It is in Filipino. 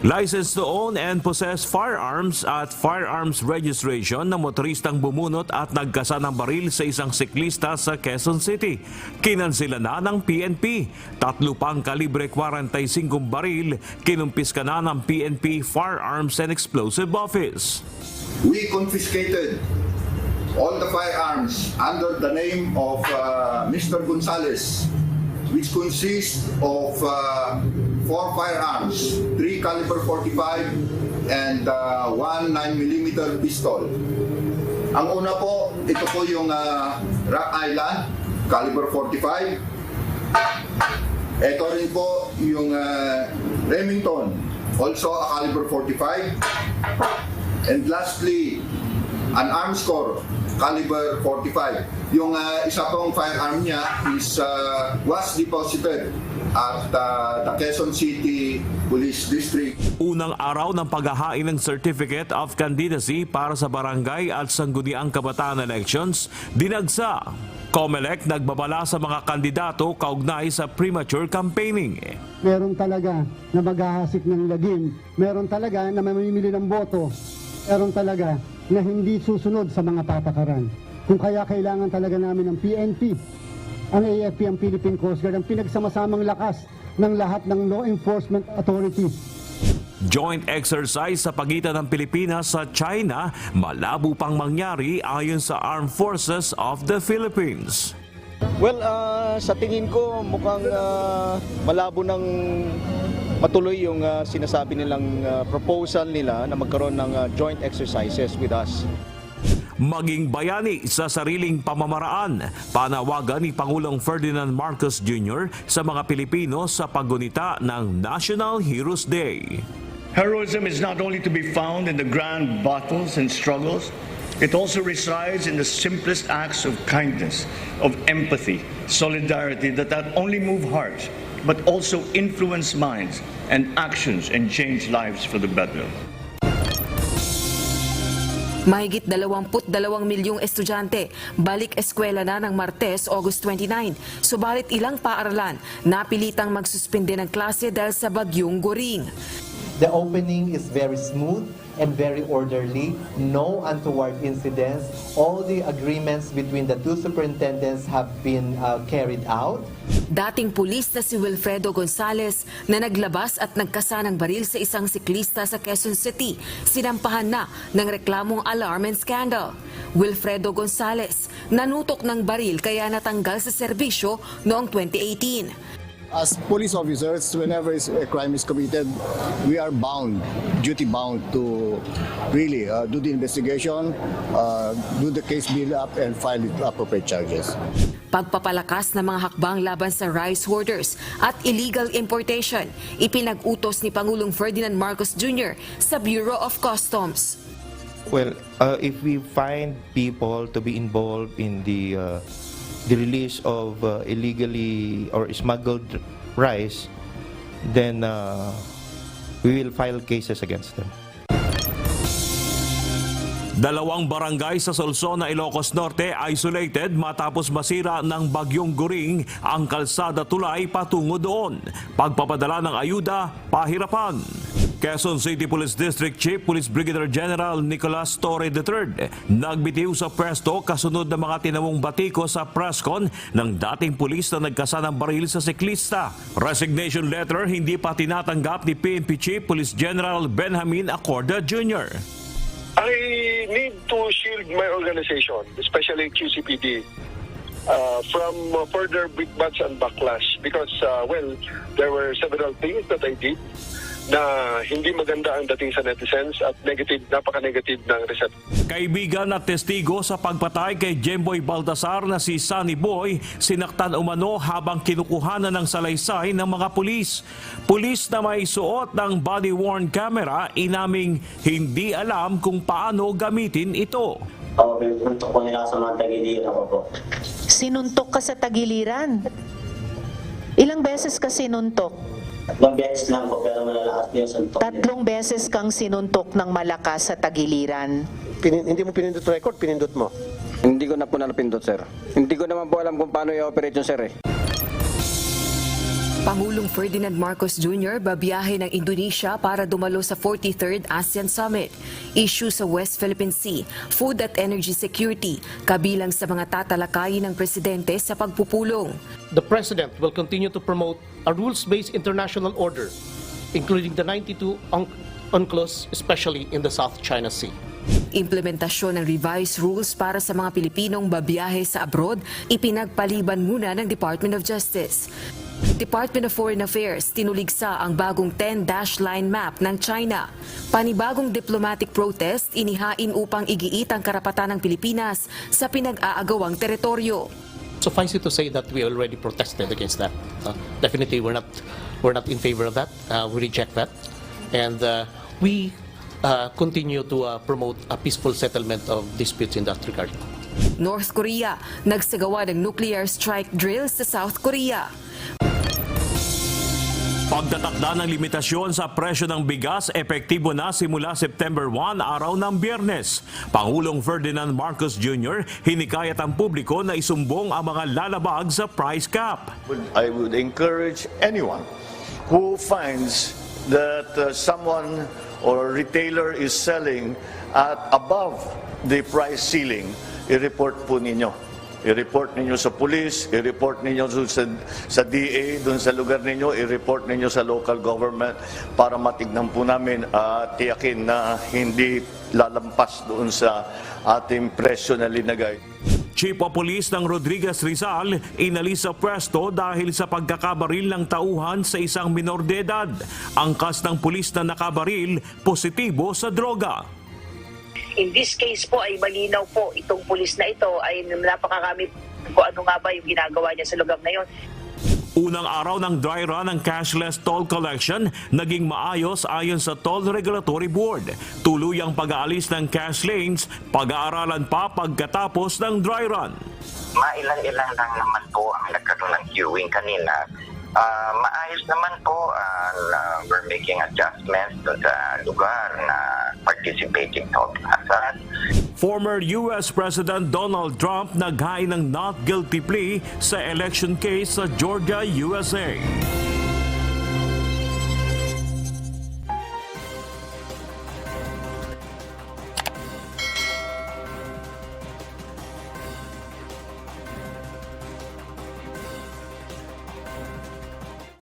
License to own and possess firearms at firearms registration na motoristang bumunot at nagkasa ng baril sa isang siklista sa Quezon City. Kinansila na ng PNP. 3 pang kalibre 45 baril kinumpiska na ng PNP Firearms and Explosive Office. We confiscated all the firearms under the name of Mr. Gonzales, which consists of 4 firearms, 3 caliber 45 and 1 9mm pistol. Ang una po, ito po yung Rock Island, caliber 45. Ito rin po yung Remington, also a caliber 45. And lastly, an Armscore, caliber 45. Yung isa pong firearm niya was deposited at the Quezon City Police District. Unang araw ng paghahain ng Certificate of Candidacy para sa barangay at sangguniang kabataan elections, dinagsa. COMELEC nagbabala sa mga kandidato kaugnay sa premature campaigning. Meron talaga na maghahasik ng lagim, meron talaga na mamimili ng boto, meron talaga na hindi susunod sa mga patakaran. Kung kaya kailangan talaga namin ng PNP, ang AFP, ang Philippine Coast Guard, ang pinagsama-samang lakas ng lahat ng law enforcement authorities. Joint exercise sa pagitan ng Pilipinas sa China malabo pang mangyari ayon sa Armed Forces of the Philippines. Well, sa tingin ko mukhang malabo ng matuloy yung sinasabi nilang proposal nila na magkaroon ng joint exercises with us. Maging bayani sa sariling pamamaraan, panawagan ni Pangulong Ferdinand Marcos Jr. sa mga Pilipino sa paggunita ng National Heroes Day. Heroism is not only to be found in the grand battles and struggles, it also resides in the simplest acts of kindness, of empathy, solidarity that not only move hearts, but also influence minds and actions and change lives for the better. Mahigit 22 milyong estudyante balik eskwela na ng Martes, August 29. Subalit ilang paaralan napilitang magsuspende ng klase dahil sa bagyong Goring. The opening is very smooth and very orderly. No untoward incidents. All the agreements between the two superintendents have been carried out. Dating pulis na si Wilfredo Gonzales na naglabas at nagkasa ng baril sa isang siklista sa Quezon City, sinampahan na ng reklamong alarm and scandal. Wilfredo Gonzales nanutok ng baril kaya natanggal sa serbisyo noong 2018. As police officers, whenever a crime is committed, we are bound, duty-bound to really do the investigation, do the case build-up, and file the appropriate charges. Pagpapalakas ng mga hakbang laban sa rice hoarders at illegal importation, ipinag-utos ni Pangulong Ferdinand Marcos Jr. sa Bureau of Customs. Well, if we find people to be involved in the release of illegally or smuggled rice, then we will file cases against them. 2 barangay sa Solsona, Ilocos Norte isolated matapos masira ng bagyong Goring ang kalsada tulay patungo doon. Pagpapadala ng ayuda, pahirapan. Quezon City Police District Chief Police Brigadier General Nicolas Torre III nagbitiw sa pwesto kasunod ng mga tinawong batiko sa presscon ng dating pulis na nagkasa ng baril sa siklista. Resignation letter hindi pa tinatanggap ni PNP Chief Police General Benjamin Acorda Jr. I need to shield my organization, especially QCPD, from further big bats and backlash because, there were several things that I did na hindi maganda ang dating sa netizens at napaka-negative ng result. Kaibigan at testigo sa pagpatay kay Jemboy Baltasar na si Sunny Boy, sinaktan umano habang kinukuhanan ng salaysay ng mga pulis. Pulis na may suot ng body-worn camera, inaming hindi alam kung paano gamitin ito. Sinuntok po nila sa mga tagiliran ko po. Sinuntok ka sa tagiliran? Ilang beses ka sinuntok? 3 beses lang po, pero malalakas din yung suntok. 3 beses kang sinuntok ng malakas sa tagiliran. Hindi mo pinindot record, pinindot mo? Hindi ko na po napindot, sir. Hindi ko naman po alam kung paano i-operate yung sir eh. Pangulong Ferdinand Marcos Jr. babiyahe ng Indonesia para dumalo sa 43rd ASEAN Summit. Issue sa West Philippine Sea, food at energy security, kabilang sa mga tatalakayin ng presidente sa pagpupulong. The President will continue to promote a rules-based international order, including the 92 UNCLOS, especially in the South China Sea. Implementasyon ng revised rules para sa mga Pilipinong babiyahe sa abroad, ipinagpaliban muna ng Department of Justice. Department of Foreign Affairs tinuligsa ang bagong 10-dash line map ng China. Panibagong diplomatic protest inihain upang igiit ang karapatan ng Pilipinas sa pinag-aagawang teritoryo. Suffice it to say that we already protested against that. Definitely, we're not in favor of that. We reject that, and we continue to promote a peaceful settlement of disputes in that regard. North Korea nagsagawa ng nuclear strike drill sa South Korea. Pagtatakda ng limitasyon sa presyo ng bigas, epektibo na simula September 1, araw ng Biyernes. Pangulong Ferdinand Marcos Jr. hinikayat ang publiko na isumbong ang mga lalabag sa price cap. I would encourage anyone who finds that someone or a retailer is selling at above the price ceiling, i-report po ninyo. I-report ninyo sa police, i-report ninyo sa DA, doon sa lugar ninyo, i-report ninyo sa local government para matignan po namin at tiyakin na hindi lalampas doon sa ating presyo na linagay. Chief of Police ng Rodriguez Rizal inalis sa pwesto dahil sa pagkakabaril ng tauhan sa isang minor de edad. Angkas ng pulis na nakabaril, positibo sa droga. In this case po ay malinaw po itong pulis na ito ay napakarami kung ano nga ba yung ginagawa niya sa lugar na yun. Unang araw ng dry run ng cashless toll collection naging maayos ayon sa Toll Regulatory Board. Tuluyang pag-aalis ng cash lanes, pag-aaralan pa pagkatapos ng dry run. Mailan-ilan lang naman po ang nagkaroon ng queuing kanina. Maayos naman po, we're making adjustments sa lugar na participating toll plazas. Former U.S. President Donald Trump naghain ng not guilty plea sa election case sa Georgia, USA.